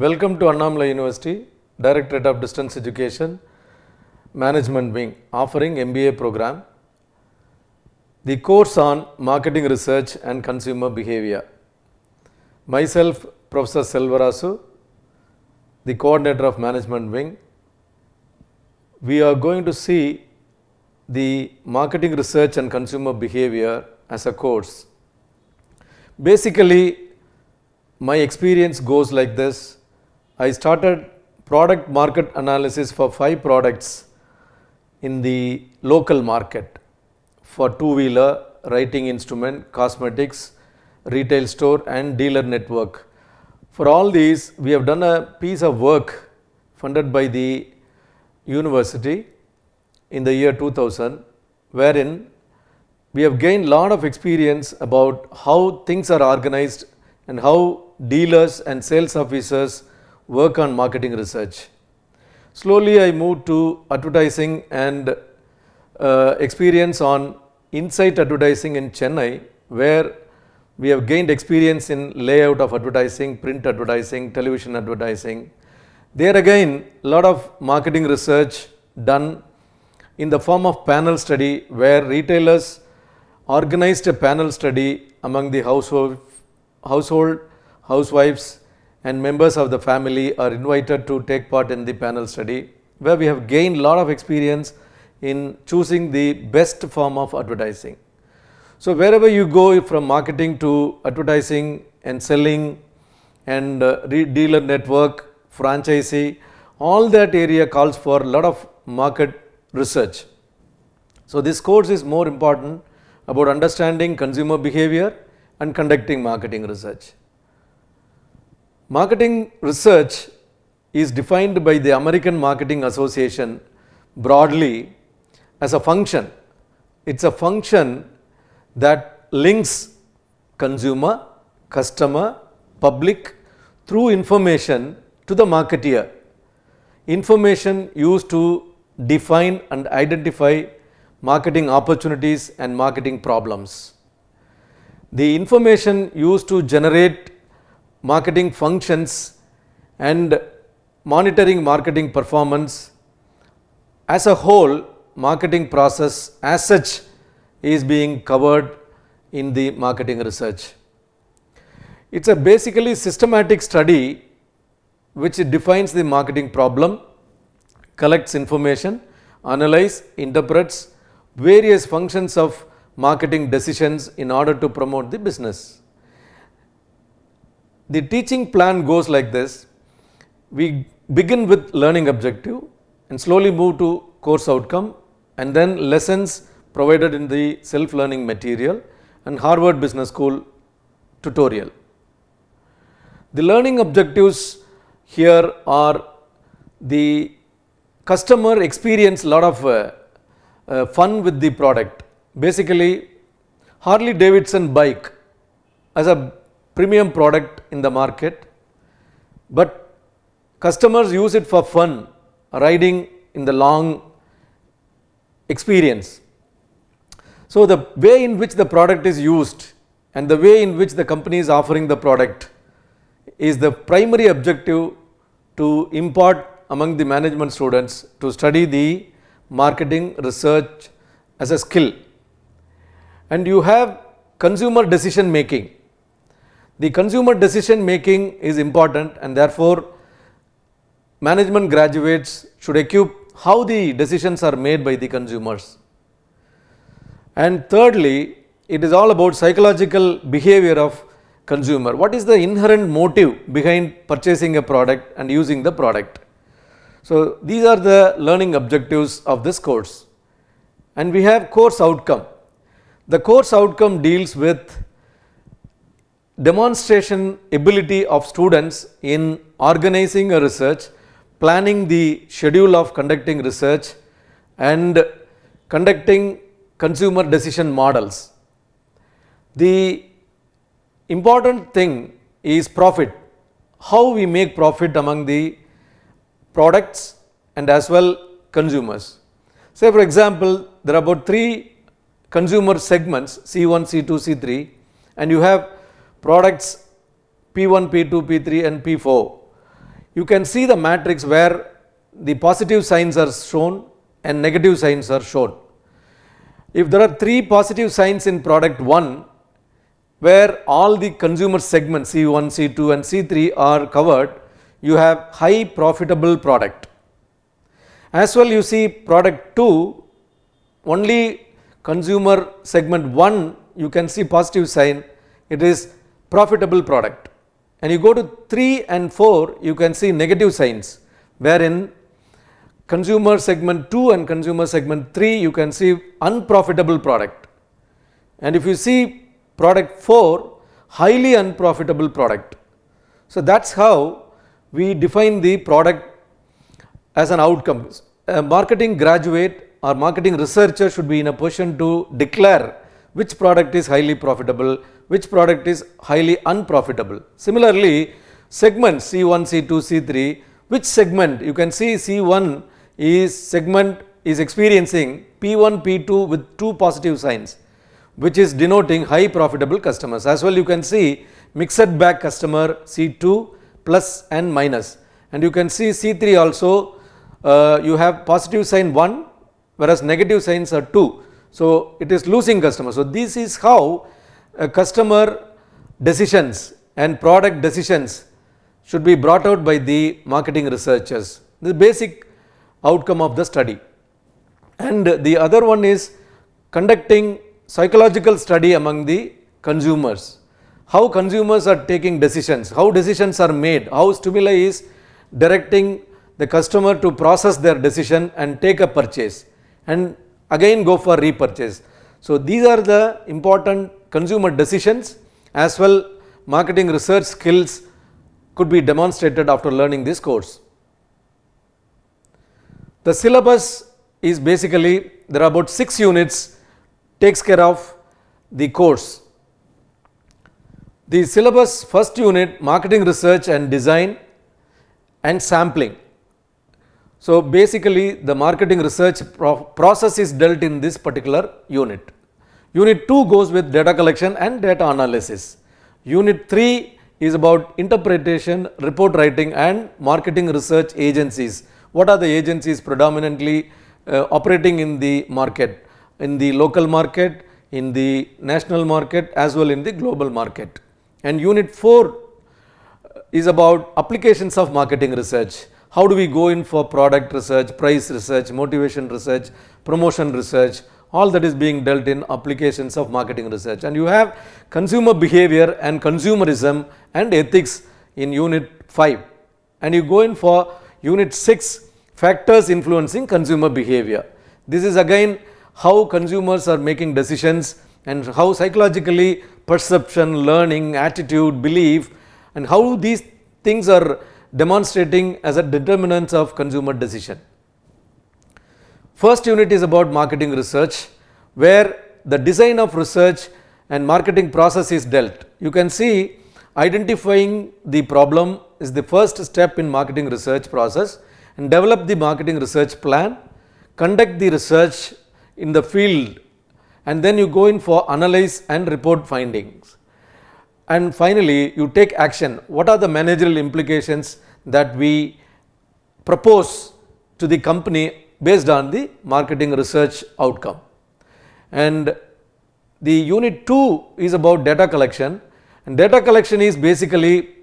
Welcome to Annamala University, Directorate of Distance Education, Management Wing, offering MBA program. The course on Marketing Research and Consumer Behavior. Myself, Professor SELVARASU, the Coordinator of Management Wing. We are going to see the Marketing Research and Consumer Behavior as a course. Basically, my experience goes like this. I started product market analysis for 5 products in the local market for two-wheeler, writing instrument, cosmetics, retail store and dealer network. For all these, we have done a piece of work funded by the university in the year 2000, wherein we have gained a lot of experience about how things are organized and how dealers and sales officers work on marketing research. Slowly I moved to advertising and experience on insight advertising in Chennai, where we have gained experience in layout of advertising, print advertising, television advertising. There again, a lot of marketing research done in the form of panel study, where retailers organized a panel study among the household, housewives and members of the family are invited to take part in the panel study, where we have gained a lot of experience in choosing the best form of advertising. So wherever you go from marketing to advertising and selling and dealer network, franchisee, all that area calls for a lot of market research. So this course is more important about understanding consumer behavior and conducting marketing research. Marketing research is defined by the American Marketing Association broadly as a function. It's a function that links consumer, customer, public through information to the marketeer. Information used to define and identify marketing opportunities and marketing problems. The information used to generate marketing functions and monitoring marketing performance. As a whole, marketing process as such is being covered in the marketing research. It's a basically systematic study which defines the marketing problem, collects information, analyzes, interprets various functions of marketing decisions in order to promote the business. The teaching plan goes like this. We begin with learning objective and slowly move to course outcome, and then lessons provided in the self-learning material and Harvard Business School tutorial. The learning objectives here are the customer experience a lot of fun with the product. Basically, Harley Davidson bike as a premium product in the market, but customers use it for fun, riding in the long experience. So the way in which the product is used and the way in which the company is offering the product is the primary objective to impart among the management students to study the marketing research as a skill. And you have consumer decision making. The consumer decision making is important, and therefore management graduates should equip how the decisions are made by the consumers. And thirdly, it is all about psychological behavior of consumer. What is the inherent motive behind purchasing a product and using the product? So these are the learning objectives of this course. And we have course outcome. The course outcome deals with demonstration ability of students in organizing a research, planning the schedule of conducting research and conducting consumer decision models. The important thing is profit, how we make profit among the products and as well consumers. Say for example, there are about 3 consumer segments, C1, C2, C3, and you have products P1, P2, P3 and P4. you can see the matrix where the positive signs are shown and negative signs are shown. If there are 3 positive signs in product 1, where all the consumer segments C1, C2 and C3 are covered, you have high profitable product. As well, you see product 2, only consumer segment 1 you can see positive sign, it is profitable product. And you go to 3 and 4, you can see negative signs, wherein consumer segment 2 and consumer segment 3 you can see unprofitable product. And if you see product 4, highly unprofitable product. So that is how we define the product as an outcome. A marketing graduate or marketing researcher should be in a position to declare which product is highly profitable, which product is highly unprofitable. Similarly, segments C1, C2, C3, which segment you can see C1 is experiencing P1, P2 with 2 positive signs, which is denoting high profitable customers. As well, you can see mixed bag customer C2 plus and minus, and you can see C3 also you have positive sign 1 whereas negative signs are 2. So it is losing customers. So this is how customer decisions and product decisions should be brought out by the marketing researchers. The basic outcome of the study. And the other one is conducting psychological study among the consumers. How consumers are taking decisions, how decisions are made, how stimuli is directing the customer to process their decision and take a purchase and again go for repurchase. So these are the important consumer decisions, as well marketing research skills could be demonstrated after learning this course. The syllabus is basically, there are about 6 units, takes care of the course. The syllabus first unit, marketing research and design and sampling. So basically the marketing research process is dealt in this particular unit. Unit 2 goes with data collection and data analysis. Unit 3 is about interpretation, report writing and marketing research agencies. What are the agencies predominantly operating in the market, in the local market, in the national market as well in the global market. And unit 4 is about applications of marketing research. How do we go in for product research, price research, motivation research, promotion research, all that is being dealt in applications of marketing research. And you have consumer behavior and consumerism and ethics in unit 5. And you go in for unit 6, factors influencing consumer behavior. This is again how consumers are making decisions and how psychologically perception, learning, attitude, belief and how these things are demonstrating as a determinants of consumer decision. First unit is about marketing research, where the design of research and marketing process is dealt. You can see identifying the problem is the first step in marketing research process, and develop the marketing research plan, conduct the research in the field, and then you go in for analyze and report findings. And finally, you take action. What are the managerial implications that we propose to the company based on the marketing research outcome? And the unit 2 is about data collection, and data collection is basically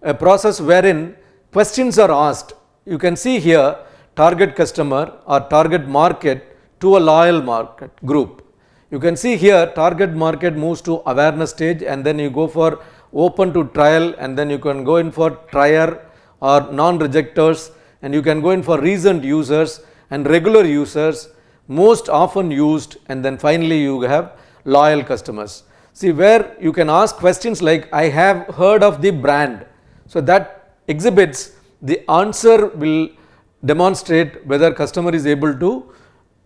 a process wherein questions are asked. You can see here target customer or target market to a loyal market group. You can see here target market moves to awareness stage, and then you go for open to trial, and then you can go in for trier or non-rejectors, and you can go in for recent users and regular users, most often used, and then finally you have loyal customers. See, where you can ask questions like I have heard of the brand. So that exhibits the answer will demonstrate whether customer is able to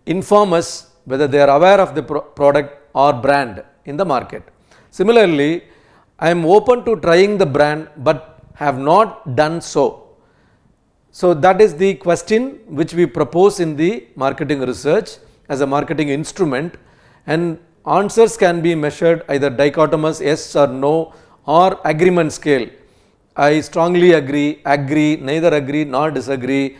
inform us whether they are aware of the product or brand in the market. Similarly, I am open to trying the brand but have not done so. So that is the question which we propose in the marketing research as a marketing instrument, and answers can be measured either dichotomous yes or no or agreement scale. I strongly agree, neither agree nor disagree,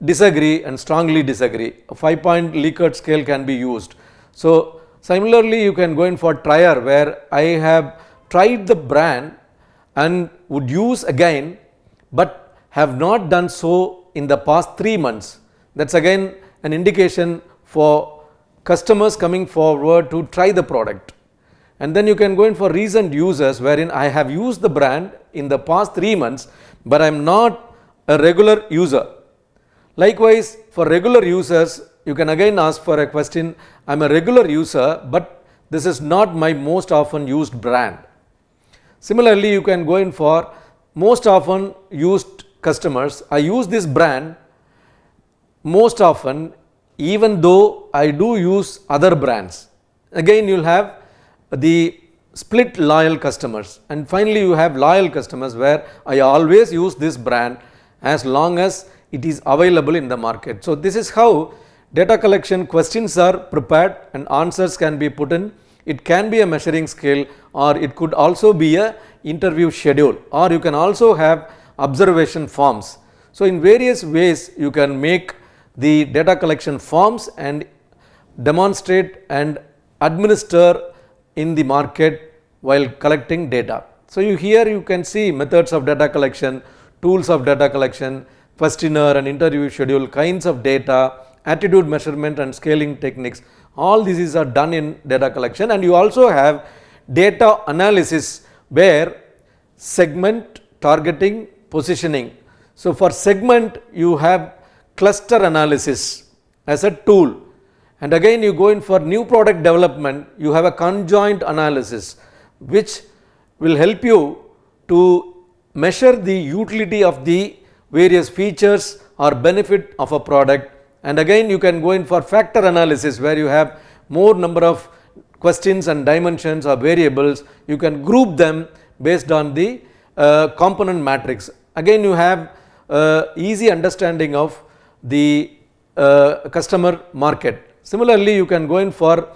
disagree and strongly disagree. A 5-point Likert scale can be used. So similarly, you can go in for trier, where I have tried the brand and would use again, but have not done so in the past 3 months. That's again an indication for customers coming forward to try the product. And then you can go in for recent users, wherein I have used the brand in the past 3 months, but I am not a regular user. Likewise, for regular users, you can again ask for a question, I am a regular user, but this is not my most often used brand. Similarly, you can go in for most often used customers. I use this brand most often, even though I do use other brands. Again, you will have the split loyal customers, and finally you have loyal customers, where I always use this brand as long as it is available in the market. So this is how data collection questions are prepared and answers can be put in. It can be a measuring scale, or it could also be a interview schedule, or you can also have observation forms. So in various ways you can make the data collection forms and demonstrate and administer in the market while collecting data. So here you can see methods of data collection, tools of data collection, questionnaire and interview schedule, kinds of data, attitude measurement and scaling techniques. All these are done in data collection. And you also have data analysis, where segment, targeting, positioning. So for segment you have cluster analysis as a tool, and again you go in for new product development, you have a conjoint analysis, which will help you to measure the utility of the various features or benefit of a product. And again you can go in for factor analysis, where you have more number of questions and dimensions or variables. You can group them based on the component matrix. Again you have easy understanding of the customer market. Similarly, you can go in for,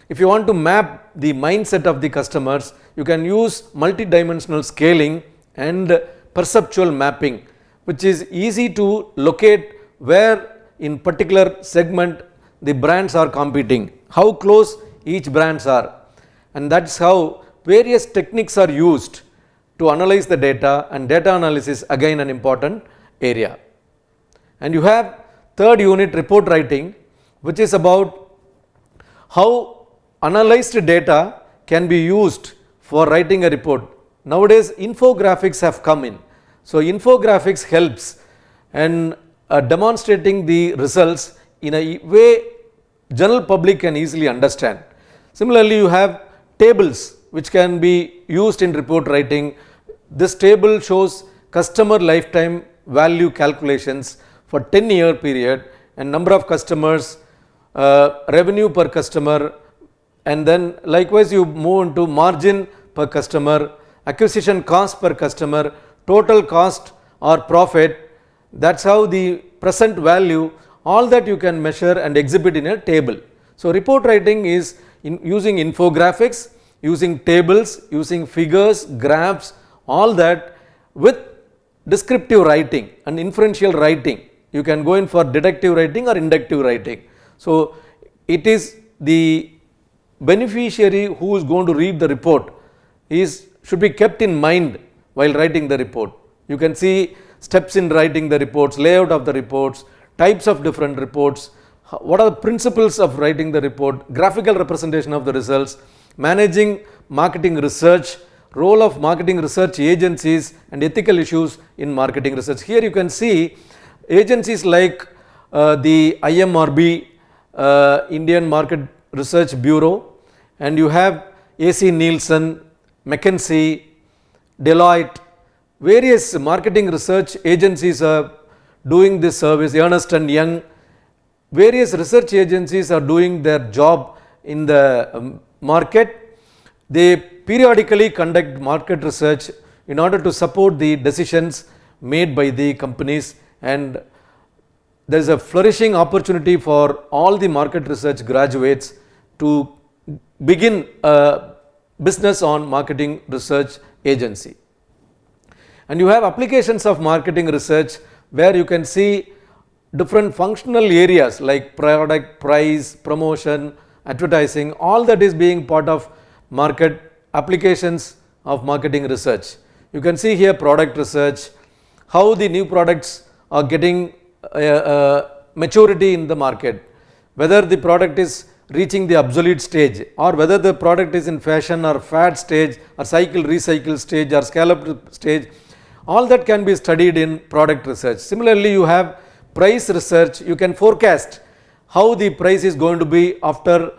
if you want to map the mindset of the customers, you can use multidimensional scaling and perceptual mapping, which is easy to locate where in particular segment the brands are competing, how close each brands are, and that's how various techniques are used to analyze the data. And data analysis again an important area. And you have third unit, report writing, which is about how analyzed data can be used for writing a report. Nowadays infographics have come in. So infographics helps and demonstrating the results in a way general public can easily understand. Similarly, you have tables which can be used in report writing. This table shows customer lifetime value calculations for 10-year period, and number of customers, revenue per customer, and then likewise you move into margin per customer, acquisition cost per customer, total cost or profit. That's how the present value, all that you can measure and exhibit in a table. So report writing is using infographics, using tables, using figures, graphs, all that with descriptive writing and inferential writing. You can go in for deductive writing or inductive writing. So it is the beneficiary who is going to read the report should be kept in mind while writing the report. You can see steps in writing the reports, layout of the reports, types of different reports, what are the principles of writing the report, graphical representation of the results, managing marketing research, role of marketing research agencies and ethical issues in marketing research. Here you can see agencies like the IMRB, Indian Market Research Bureau, and you have AC Nielsen, McKinsey, Deloitte, various marketing research agencies are doing this service, Ernst & Young, various research agencies are doing their job in the market. They periodically conduct market research in order to support the decisions made by the companies, and there is a flourishing opportunity for all the market research graduates to begin a business on marketing research agency. And you have applications of marketing research where you can see different functional areas like product, price, promotion, advertising, all that is being part of market applications of marketing research. You can see here product research, how the new products are getting maturity in the market, whether the product is reaching the obsolete stage or whether the product is in fashion or fad stage or cycle recycle stage or scale-up stage, all that can be studied in product research. Similarly, you have price research. You can forecast how the price is going to be after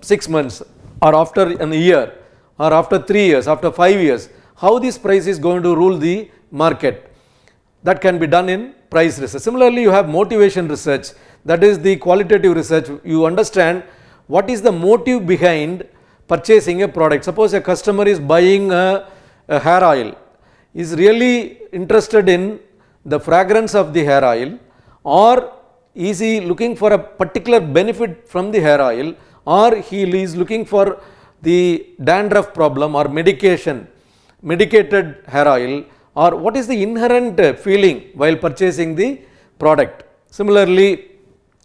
6 months or after a year or after 3 years, after 5 years, how this price is going to rule the market. That can be done in price research. Similarly, you have motivation research, that is the qualitative research. You understand what is the motive behind purchasing a product. Suppose a customer is buying a hair oil, is really interested in the fragrance of the hair oil, or is he looking for a particular benefit from the hair oil, or he is looking for the dandruff problem or medicated hair oil, or what is the inherent feeling while purchasing the product. Similarly,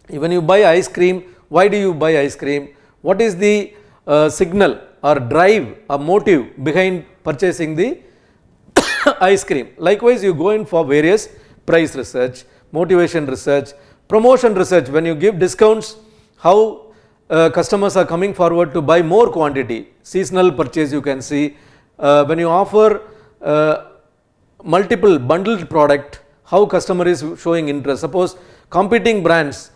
when you buy ice cream, why do you buy ice cream? What is the signal or drive or motive behind purchasing the ice cream? Likewise, you go in for various price research, motivation research, promotion research. When you give discounts, how customers are coming forward to buy more quantity. Seasonal purchase you can see. When you offer multiple bundled product, how customer is showing interest. Suppose competing brands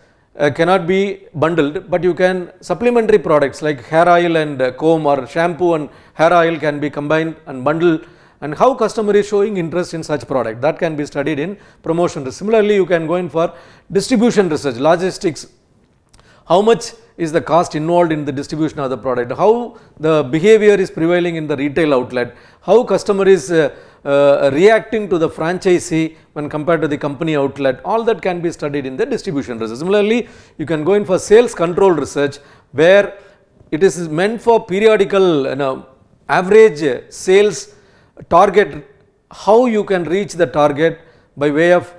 cannot be bundled, but you can supplementary products like hair oil and comb, or shampoo and hair oil can be combined and bundled, and how customer is showing interest in such product, that can be studied in promotion. Similarly, you can go in for distribution research, logistics. How much is the cost involved in the distribution of the product, how the behavior is prevailing in the retail outlet, how customer is reacting to the franchisee when compared to the company outlet, all that can be studied in the distribution research. Similarly, you can go in for sales control research, where it is meant for periodical average sales target, how you can reach the target by way of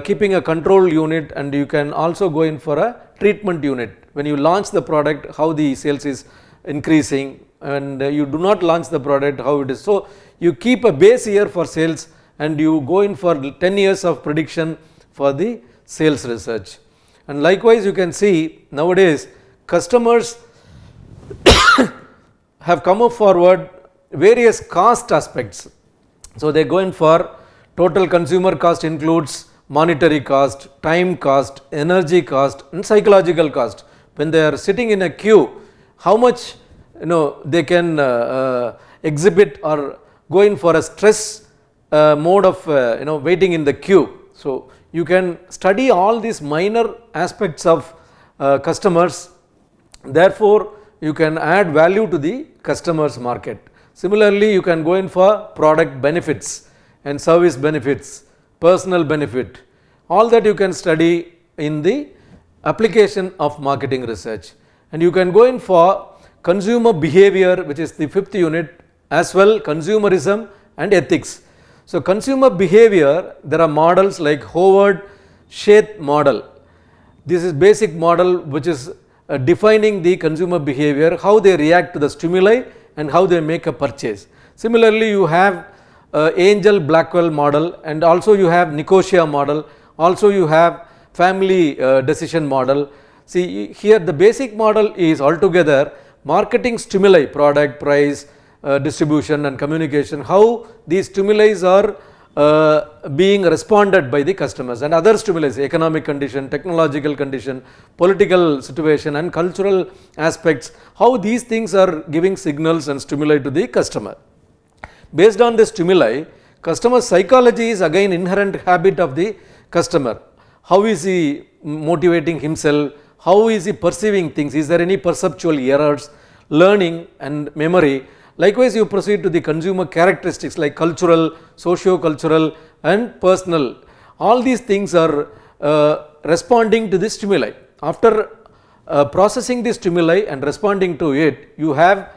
keeping a control unit, and you can also go in for a treatment unit. When you launch the product, how the sales is increasing, and you do not launch the product, how it is. So, you keep a base year for sales and you go in for 10 years of prediction for the sales research. And likewise, you can see nowadays customers have come up forward various cost aspects. So, they go in for total consumer cost includes monetary cost, time cost, energy cost and psychological cost. When they are sitting in a queue, how much they can exhibit or go in for a stress mode of waiting in the queue. So, you can study all these minor aspects of customers, therefore, you can add value to the customers market. Similarly, you can go in for product benefits and service benefits, personal benefit, all that you can study in the application of marketing research. And you can go in for consumer behavior, which is the 5th unit, as well consumerism and ethics. So, consumer behavior, there are models like Howard-Shaith model. This is basic model which is defining the consumer behavior, how they react to the stimuli and how they make a purchase. Similarly, you have Angel Blackwell model, and also you have Nicosia model, also you have family decision model. See here the basic model is altogether marketing stimuli, product, price, distribution and communication, how these stimuli are being responded by the customers, and other stimuli, economic condition, technological condition, political situation and cultural aspects, how these things are giving signals and stimuli to the customer. Based on the stimuli, customer psychology is again inherent habit of the customer. How is he motivating himself? How is he perceiving things? Is there any perceptual errors, learning and memory? Likewise, you proceed to the consumer characteristics like cultural, socio-cultural and personal. All these things are responding to the stimuli. After processing the stimuli and responding to it, you have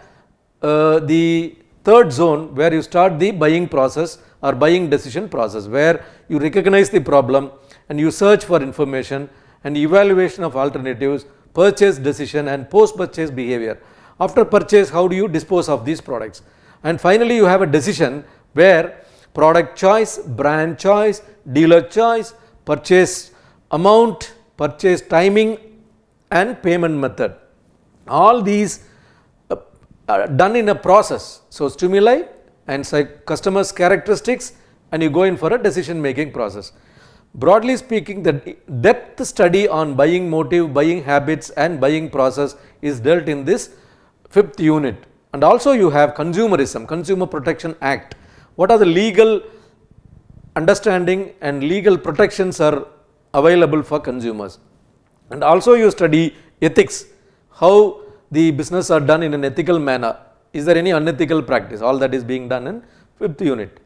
the third zone where you start the buying process or buying decision process, where you recognize the problem and you search for information and evaluation of alternatives, purchase decision and post-purchase behavior. After purchase, how do you dispose of these products? And finally, you have a decision where product choice, brand choice, dealer choice, purchase amount, purchase timing and payment method. All these are done in a process. So, stimuli and customers' characteristics, and you go in for a decision making process. Broadly speaking, the depth study on buying motive, buying habits and buying process is dealt in this 5th unit. And also you have consumerism, Consumer Protection Act. What are the legal understanding and legal protections are available for consumers? And also you study ethics, how the business are done in an ethical manner. Is there any unethical practice? All that is being done in 5th unit.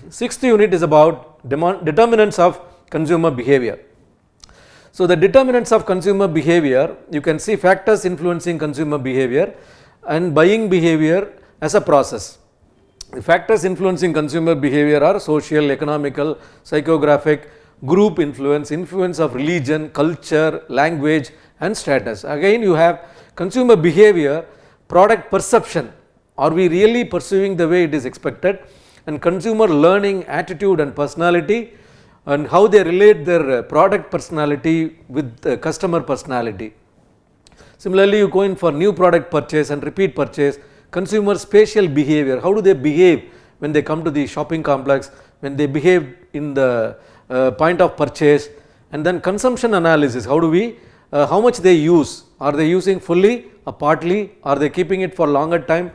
6th unit is about determinants of consumer behavior. So, the determinants of consumer behavior, you can see factors influencing consumer behavior and buying behavior as a process. The factors influencing consumer behavior are social, economical, psychographic, group influence, influence of religion, culture, language and status. Again you have consumer behavior, product perception, are we really pursuing the way it is expected, and consumer learning, attitude and personality, and how they relate their product personality with customer personality. Similarly, you go in for new product purchase and repeat purchase, consumer spatial behavior, how do they behave when they come to the shopping complex, when they behave in the point of purchase, and then consumption analysis, how do we, how much they use, are they using fully or partly, are they keeping it for longer time,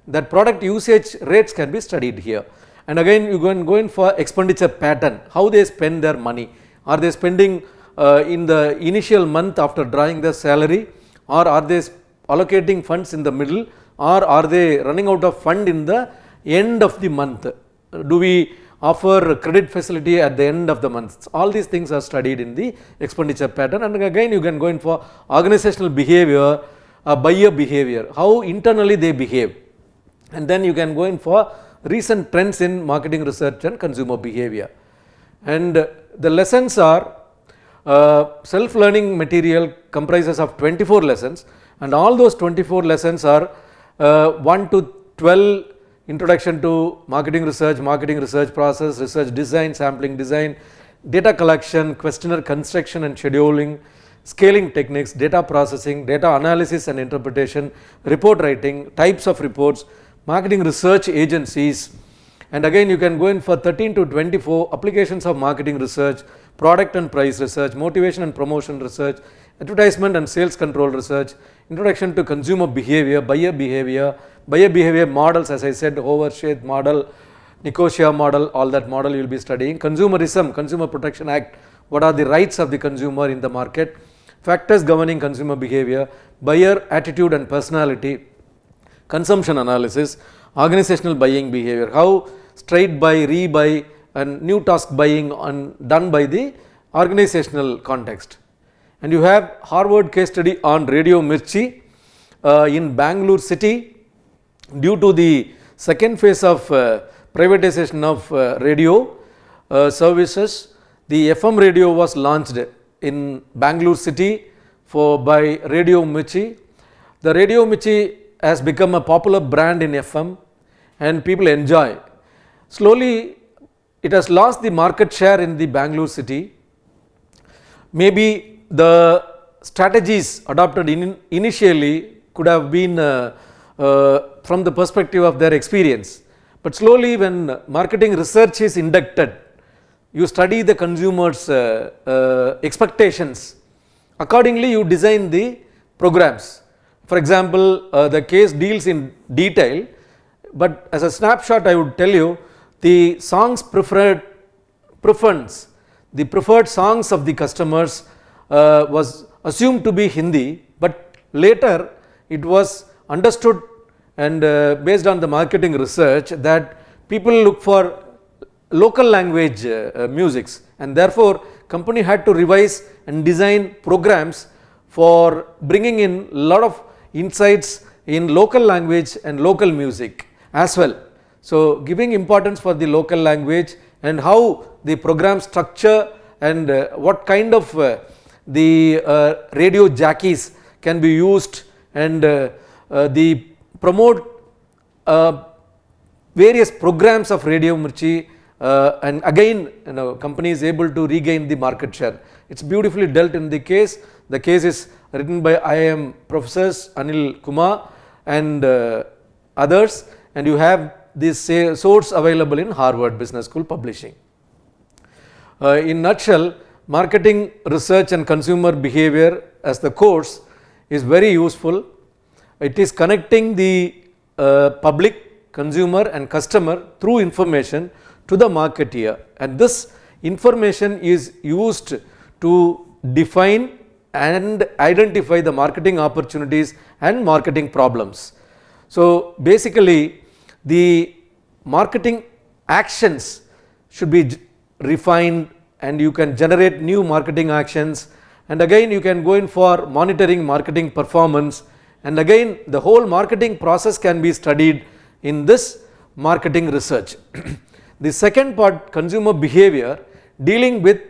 that product usage rates can be studied here. And again you go in for expenditure pattern, how they spend their money, are they spending in the initial month after drawing their salary, or are they allocating funds in the middle, or are they running out of fund in the end of the month, do we offer credit facility at the end of the month. All these things are studied in the expenditure pattern. And again you can go in for organizational behavior, buyer behavior, how internally they behave, and then you can go in for recent trends in marketing research and consumer behavior. And the lessons are self-learning material comprises of 24 lessons, and all those 24 lessons are 1 to 12 introduction to marketing research process, research design, sampling design, data collection, questionnaire construction and scheduling, scaling techniques, data processing, data analysis and interpretation, report writing, types of reports, marketing research agencies, and again you can go in for 13 to 24 applications of marketing research, product and price research, motivation and promotion research, advertisement and sales control research, introduction to consumer behavior, buyer behavior models, as I said, Overshed model, Nicosia model, all that model you will be studying. Consumerism, Consumer Protection Act, what are the rights of the consumer in the market, factors governing consumer behavior, buyer attitude and personality, consumption analysis, organizational buying behavior, how straight buy, rebuy and new task buying done by the organizational context. And you have Harvard case study on Radio Mirchi in Bangalore city. Due to the second phase of privatization of radio services, the FM radio was launched in Bangalore city by Radio Mirchi. The Radio Mirchi has become a popular brand in FM and people enjoy. Slowly it has lost the market share in the Bangalore city. Maybe the strategies adopted initially could have been from the perspective of their experience, but slowly when marketing research is inducted, you study the consumers' expectations, accordingly you design the programs. For example, the case deals in detail, but as a snapshot I would tell you the songs preference, the preferred songs of the customers was assumed to be Hindi, but later it was understood and based on the marketing research that people look for local language musics, and therefore company had to revise and design programs for bringing in a lot of insights in local language and local music as well. So, giving importance for the local language and how the program structure and what kind of the radio jockeys can be used, and the promote various programs of Radio Mirchi, and again company is able to regain the market share. It is beautifully dealt in the case. The case is written by IIM professors Anil Kumar and others, and you have this source available in Harvard Business School Publishing. In nutshell, marketing research and consumer behavior as the course is very useful. It is connecting the public, consumer and customer through information to the marketeer, and this information is used to define and identify the marketing opportunities and marketing problems. So, basically the marketing actions should be refined, and you can generate new marketing actions, and again you can go in for monitoring marketing performance, and again the whole marketing process can be studied in this marketing research. The second part, consumer behavior, dealing with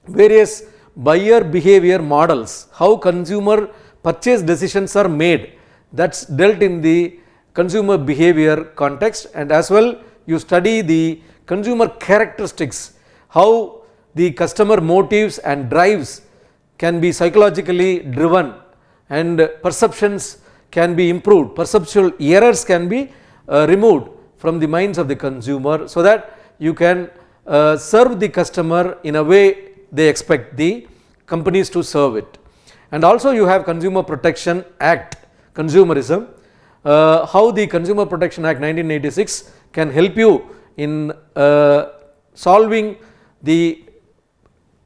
various buyer behavior models, how consumer purchase decisions are made, that is dealt in the consumer behavior context, and as well you study the consumer characteristics, how the customer motives and drives can be psychologically driven, and perceptions can be improved, perceptual errors can be removed from the minds of the consumer, so that you can serve the customer in a way they expect the companies to serve it. And also you have Consumer Protection Act, consumerism, how the Consumer Protection Act 1986 can help you in solving the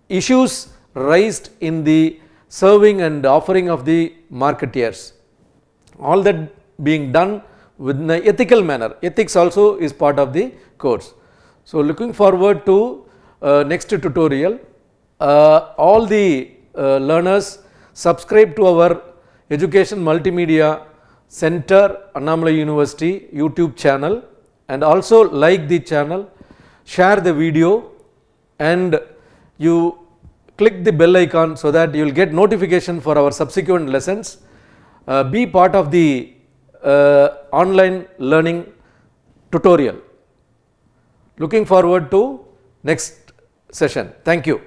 issues raised in the serving and offering of the marketeers. All that being done within an ethical manner. Ethics also is part of the course. So, looking forward to next tutorial. All the learners subscribe to our Education Multimedia Center, Annamalai University YouTube channel, and also like the channel, share the video, and you click the bell icon so that you will get notification for our subsequent lessons. Be part of the online learning tutorial. Looking forward to next session. Thank you.